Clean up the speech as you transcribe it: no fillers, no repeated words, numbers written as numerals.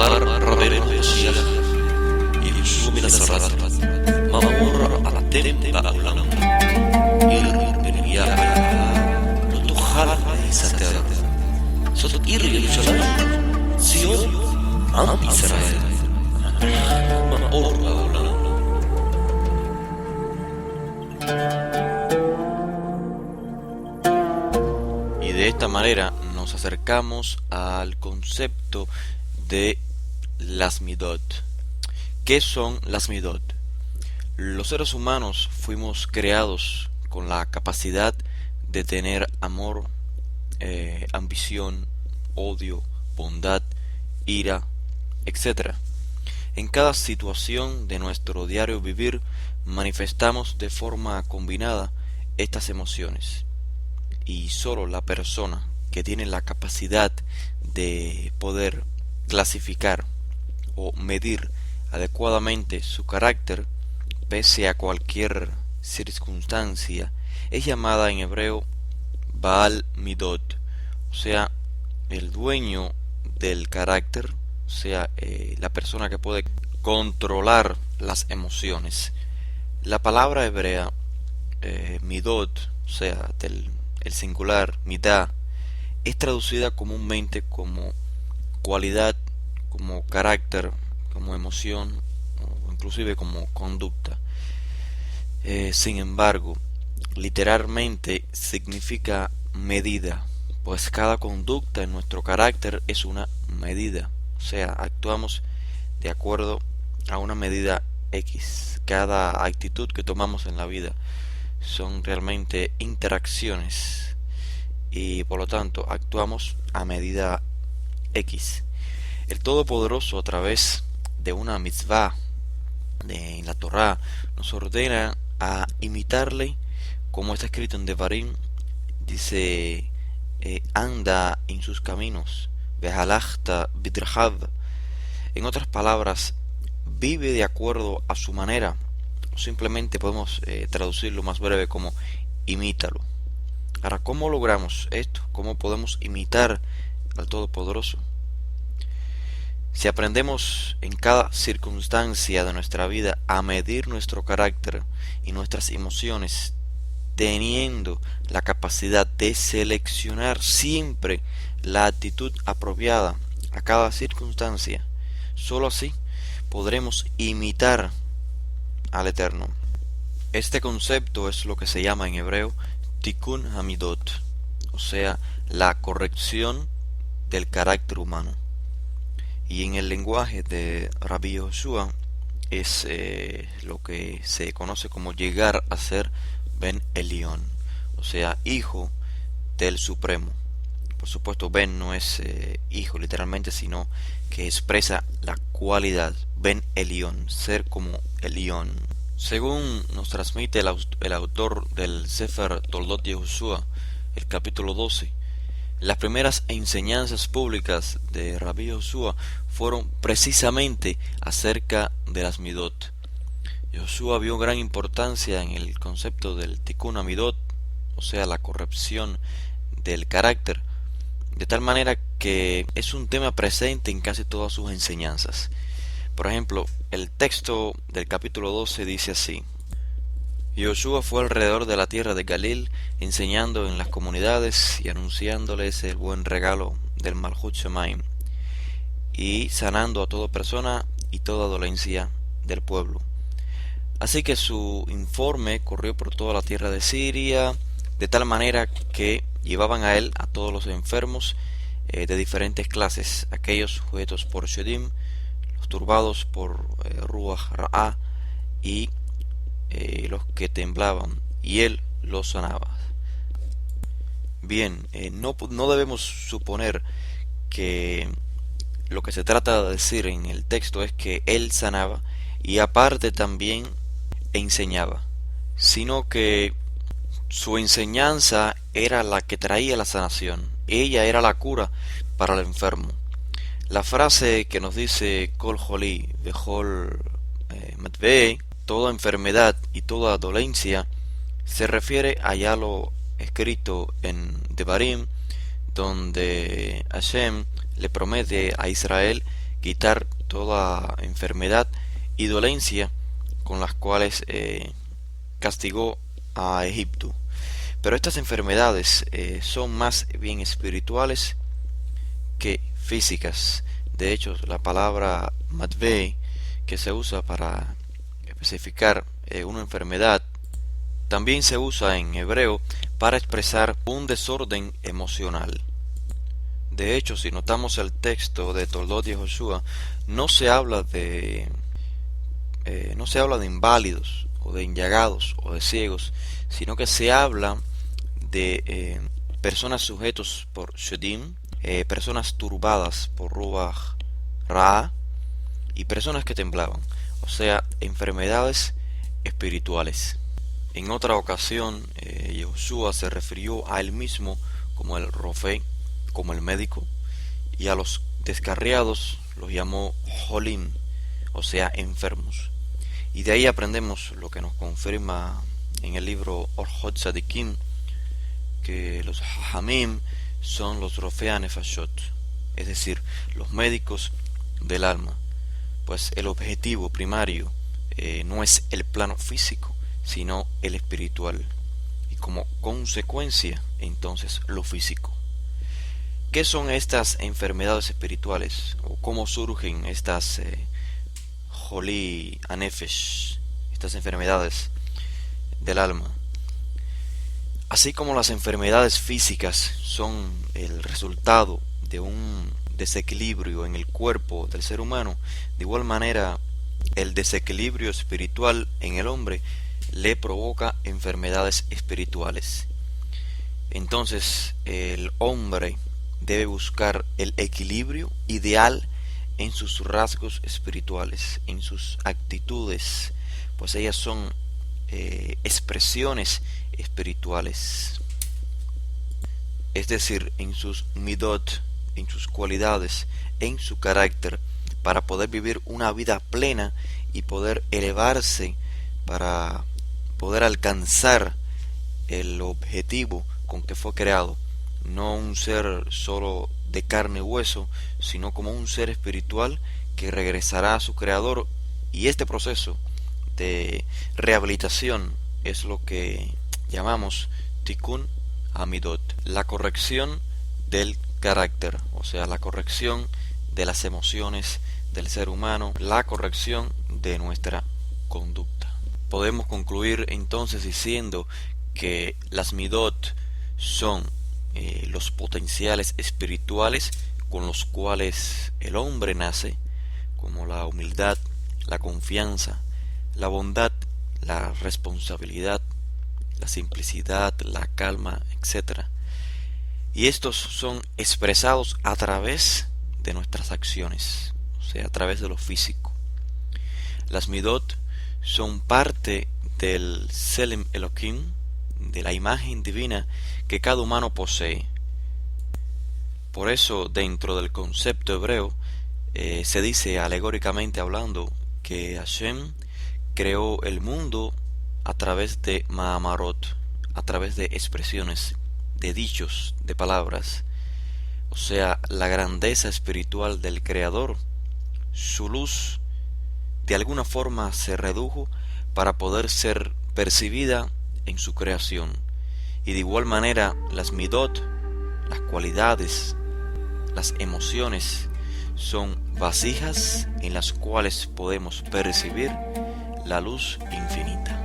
כלומר רבנו המשיח, ישוע מנצרת, מאור אתם בעולם, עיר בניה לא תוכל להסתתר. זאת עיר ירושלים, ציון, עם ישראל, מאור בעולם. Y de esta manera nos acercamos al concepto de las midot. ¿Qué son las midot? Los seres humanos fuimos creados con la capacidad de tener amor, ambición, odio, bondad, ira, etc. En cada situación de nuestro diario vivir manifestamos de forma combinada estas emociones. Y solo la persona que tiene la capacidad de poder clasificar o medir adecuadamente su carácter pese a cualquier circunstancia es llamada en hebreo Baal Midot, o sea, el dueño del carácter, o sea, la persona que puede controlar las emociones. La palabra hebrea Midot, o sea, el singular midá, es traducida comúnmente como cualidad, como carácter, como emoción o inclusive como conducta. Sin embargo, literalmente significa medida, pues cada conducta en nuestro carácter es una medida, o sea, actuamos de acuerdo a una medida X. Cada actitud que tomamos en la vida son realmente interacciones y por lo tanto actuamos a medida X. El Todopoderoso, a través de una mitzvah en la Torá, nos ordena a imitarle, como está escrito en Devarim. Dice, anda en sus caminos, vehalachta bidrachav. En otras palabras, vive de acuerdo a su manera. Simplemente podemos traducirlo más breve como imítalo. Ahora, ¿cómo logramos esto? ¿Cómo podemos imitar al Todopoderoso? Si aprendemos en cada circunstancia de nuestra vida a medir nuestro carácter y nuestras emociones, teniendo la capacidad de seleccionar siempre la actitud apropiada a cada circunstancia, solo así podremos imitar al Eterno. Este concepto es lo que se llama en hebreo Tikkun Hamidot, o sea, la corrección del carácter humano. Y en el lenguaje de Rabbi Yoshua es lo que se conoce como llegar a ser Ben Elión, o sea, hijo del Supremo. Por supuesto, Ben no es hijo literalmente, sino que expresa la cualidad, Ben Elión, ser como Elión. Según nos transmite el autor del Sefer Toldot Yehoshua, el capítulo 12, las primeras enseñanzas públicas de Rabbi Yoshua fueron precisamente acerca de las midot. Yoshua vio gran importancia en el concepto del Tikkun Hamidot, o sea, la corrección del carácter, de tal manera que es un tema presente en casi todas sus enseñanzas. Por ejemplo, el texto del capítulo 12 dice así: Yoshua fue alrededor de la tierra de Galil, enseñando en las comunidades y anunciándoles el buen regalo del Malhut Shemaim, y sanando a toda persona y toda dolencia del pueblo. Así que su informe corrió por toda la tierra de Siria, de tal manera que llevaban a él a todos los enfermos de diferentes clases, aquellos sujetos por Shedim, los turbados por Ruach Ra'ah y los que temblaban, y él los sanaba. Bien, no debemos suponer que lo que se trata de decir en el texto es que él sanaba y aparte también enseñaba, sino que su enseñanza era la que traía la sanación. Ella era la cura para el enfermo. La frase que nos dice Kol Joli Vejol Matvei, toda enfermedad y toda dolencia, se refiere a ya lo escrito en Devarim, donde Hashem le promete a Israel quitar toda enfermedad y dolencia con las cuales castigó a Egipto. Pero estas enfermedades son más bien espirituales que físicas. De hecho, la palabra matvei, que se usa para especificar una enfermedad, también se usa en hebreo para expresar un desorden emocional. De hecho, si notamos el texto de Toldot y Joshua, no se habla de inválidos o de enllagados o de ciegos, sino que se habla de personas sujetos por Shedim, personas turbadas por Ruach Ra y personas que temblaban, o sea, enfermedades espirituales. En otra ocasión, Joshua se refirió a él mismo como el Rofé, como el médico, y a los descarriados los llamó Jolim, o sea, enfermos. Y de ahí aprendemos lo que nos confirma en el libro Orhot Tzadikim, que los Hamim son los Rofea Nefashot, es decir, los médicos del alma, pues el objetivo primario no es el plano físico, sino el espiritual, y como consecuencia entonces lo físico. ¿Qué son estas enfermedades espirituales? ¿O cómo surgen estas Joli Anefesh, estas enfermedades del alma? Así como las enfermedades físicas son el resultado de un desequilibrio en el cuerpo del ser humano, de igual manera el desequilibrio espiritual en el hombre le provoca enfermedades espirituales. Entonces el hombre debe buscar el equilibrio ideal en sus rasgos espirituales, en sus actitudes, pues ellas son expresiones espirituales, es decir, en sus midot, en sus cualidades, en su carácter, para poder vivir una vida plena y poder elevarse, para poder alcanzar el objetivo con que fue creado, no un ser solo de carne y hueso, sino como un ser espiritual que regresará a su creador. Y este proceso de rehabilitación es lo que llamamos Tikkun Hamidot, la corrección del carácter, o sea, la corrección de las emociones del ser humano, la corrección de nuestra conducta. Podemos concluir entonces diciendo que las midot son los potenciales espirituales con los cuales el hombre nace, como la humildad, la confianza, la bondad, la responsabilidad, la simplicidad, la calma, etc. Y estos son expresados a través de nuestras acciones, o sea, a través de lo físico. Las midot son parte del Selem Elohim, de la imagen divina que cada humano posee. Por eso, dentro del concepto hebreo, se dice alegóricamente hablando que Hashem creó el mundo a través de Ma'amarot, a través de expresiones, de dichos, de palabras. O sea, la grandeza espiritual del Creador, su luz, de alguna forma se redujo para poder ser percibida en su creación. Y de igual manera las midot, las cualidades, las emociones, son vasijas en las cuales podemos percibir la luz infinita.